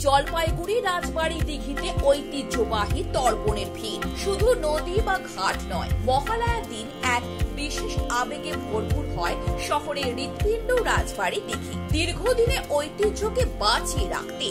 জলপাইগুড়ি রাজবাড়ি দিঘিতে ঐতিহ্যবাহী তর্পণের ভিড়। শুধু নদী বা ঘাট নয়, মহালয়ার দিন এক বিশেষ আবেগে ভরপুর হয় শহরের হৃৎপিণ্ড রাজবাড়ি দিঘি। দীর্ঘদিনের ঐতিহ্যকে বাঁচিয়ে রাখতে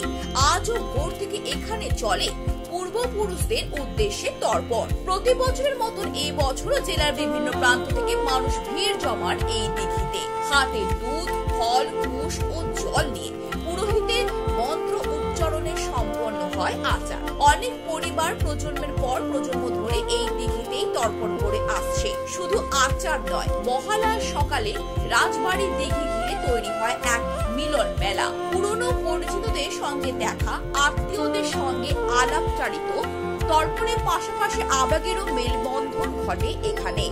আজও ভোর থেকে এখানে চলে পূর্বপুরুষদের উদ্দেশ্যে তর্পণ। প্রতি বছরের মতন এই বছরও জেলার বিভিন্ন প্রান্ত থেকে মানুষ ভিড় জমান এই দিঘিতে। হাতে দুধ, ফল, কুশ ও জল নিয়ে পুরোহিতের মন্ত্র উচ্চারণে সম্পন্ন হয় আচার। অনেক পরিবার প্রজন্মের পর প্রজন্ম ধরে এই দিঘিতেই তর্পণ করে আসছে। শুধু আচার নয়, মহালয়ার সকালে রাজবাড়ির দিঘি ঘিরে তৈরি হয় এক মিলন মেলা। পুরনো পরিচিতদের সঙ্গে দেখা, আত্মীয়দের সঙ্গে আলাপচারিত, তর্পণের পাশাপাশি আবেগেরও মেলবন্ধন ঘটে এখানে।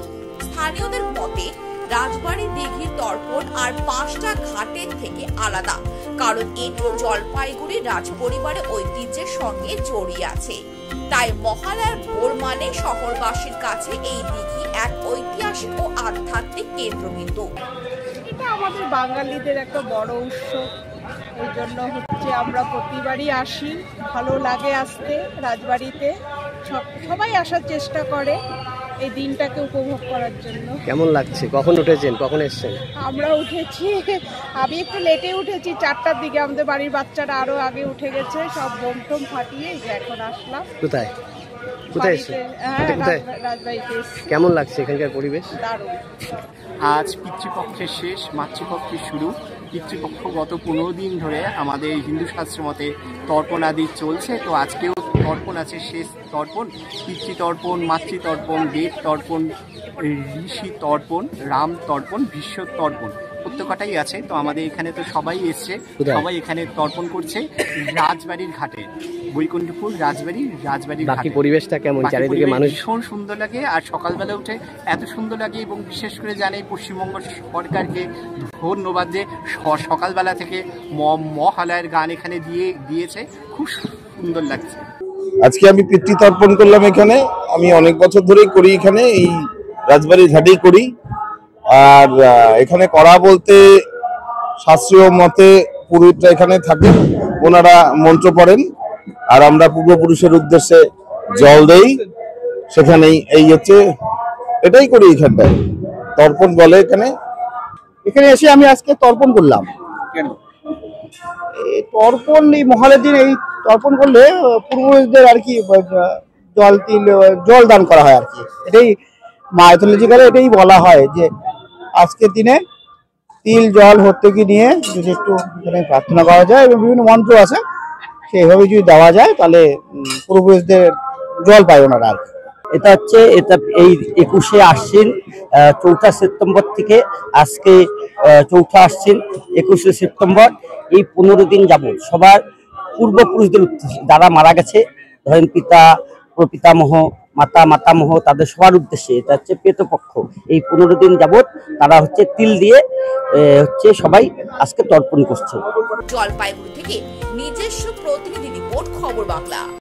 স্থানীয়দের মতে রাজবাড়ির দিঘির তর্পণ আর 5টা ঘাটের থেকে আলাদা, কারণ এটি জলপাইগুড়ি রাজপরিবারের ঐতিহ্যের সঙ্গে জড়িয়ে আছে। তাই মহালয়ার ভোর মানে শহরবাসীর কাছে এই দিঘি এক ঐতিহাসিক ও আধ্যাত্মিক কেন্দ্রবিন্দু। এটা আমাদের বাঙালিদের একটা বড় উৎসব, ওই জন্য আমরা প্রতিবারই আসি। ভালো লাগে আসতে রাজবাড়িতে, সবাই আসার চেষ্টা করে এই দিনটাকে উপভোগ করার জন্য। কেমন লাগছে? কখন উঠেছেন, কখন এসেছেন? আমরা উঠেছি, আমি একটু লেটে উঠেছি, 4টার দিকে। আমাদের বাড়ির বাচ্চারা আরো আগে উঠে গেছে, সব বোম টোম ফাটিয়ে এখন আসলাম। কোথায় কোথায় এসেছেন? রাজবাড়িতে। কেমন লাগছে এখানকার পরিবেশ? দারুণ। আজ পিতৃপক্ষের শেষ, মাতৃপক্ষের শুরু। পিতৃপক্ষ গত 15 দিন ধরে আমাদের হিন্দু শাস্ত্র মতে তর্পণ আদি চলছে, তো আজকেও তর্পণ আছে, শেষ তর্পণ। পিতৃতর্পণ, মাতৃতর্পণ, দেব তর্পণ, ঋষি তর্পণ, রাম তর্পণ, বিশ্ব তর্পণ, প্রত্যেকটাই আছে। তো আমাদের এখানে তো সবাই এসছে, সবাই এখানে তর্পণ করছে রাজবাড়ির ঘাটে, বৈকুণ্ঠপুর রাজবাড়ির বাকি পরিবেশটা কেমন? চারিদিকে মানুষ, ভীষণ সুন্দর লাগে। আর সকালবেলা উঠে এত সুন্দর লাগে, এবং বিশেষ করে জানি পশ্চিমবঙ্গ সরকারকে ধন্যবাদ যে সকালবেলা থেকে মহালয়ার গান এখানে দিয়েছে, খুব সুন্দর লাগছে। আজকে আমি পিতৃতর্পণ করলাম এখানে। আমি অনেক বছর ধরেই করি, এখানে এই রাজবাড়ির ঘাটেই করি। আর এখানে করা বলতে শাস্ত্রীয় মতে পুরোহিতরা এখানে থাকে, ওনারা মন্ত্র পড়েন, আর আমরা পূর্বপুরুষের উদ্দেশ্যে জল দেই। সেখানেই এই হচ্ছে, এটাই করি এখানটায়, তর্পণ বলে এখানে। এখানে এসে আমি আজকে তর্পণ করলাম। কেন এই তর্পণ, এই মহালয়ার দিন এই তর্পণ করলে পূর্বপুরুষদের আর কি জল দান করা হয় আর কি। এটাই মায়োথোলজিক্যালে এটাই বলা হয় যে আজকের দিনে তিল জল হত্যকি নিয়ে যদি একটু এখানে প্রার্থনা করা যায়, এবং বিভিন্ন মন্ত্র আছে, সেইভাবে যদি দেওয়া যায় তাহলে পূর্বপুরুষদের জল পায় ওনারা আর কি। এটা এই 21শে আশ্বিন, 4ঠা সেপ্টেম্বর থেকে আজকে 4ঠা আশ্বিন 21শে সেপ্টেম্বর, এই 15 দিন যাবত সবার পূর্বপুরুষদের উদ্দেশ্যে, যারা মারা গেছে, ধরেন পিতা, প্রপিতামহ, মাতা, মাতামহ, তাদের সবার উদ্দেশ্যে এটা হচ্ছে পেতপক্ষ। এই 15 দিন যাবত তারা তিল দিয়ে সবাই আজকে তর্পণ করছে। জলপাইগুড়ি থেকে নিজস্ব প্রতিনিধি রিপোর্ট, খবর বাংলা।